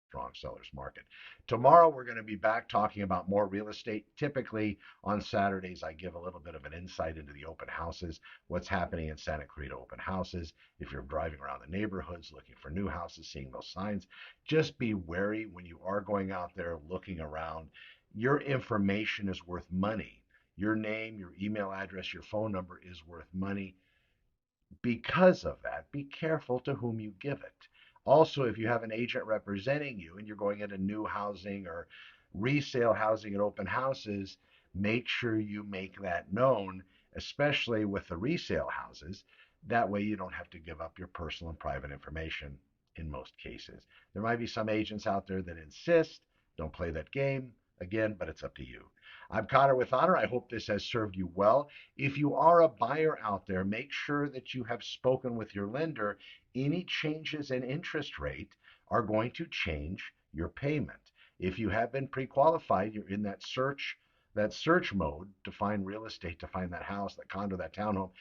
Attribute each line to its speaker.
Speaker 1: strong seller's market. Tomorrow, we're going to be back talking about more real estate. Typically, on Saturdays, I give a little bit of an insight into the open houses, what's happening in Santa Clarita open houses. If you're driving around the neighborhoods looking for new houses, seeing those signs, just be wary when you are going out there looking around. Your information is worth money. Your name, your email address, your phone number is worth money. Because of that, be careful to whom you give it. Also, if you have an agent representing you and you're going into new housing or resale housing at open houses, make sure you make that known, especially with the resale houses. That way, you don't have to give up your personal and private information in most cases. There might be some agents out there that insist, don't play that game again, but it's up to you. I'm Connor with Honor. I hope this has served you well. If you are a buyer out there, make sure that you have spoken with your lender. Any changes in interest rate are going to change your payment. If you have been pre-qualified, you're in that search mode to find real estate, to find that house, that condo, that townhome.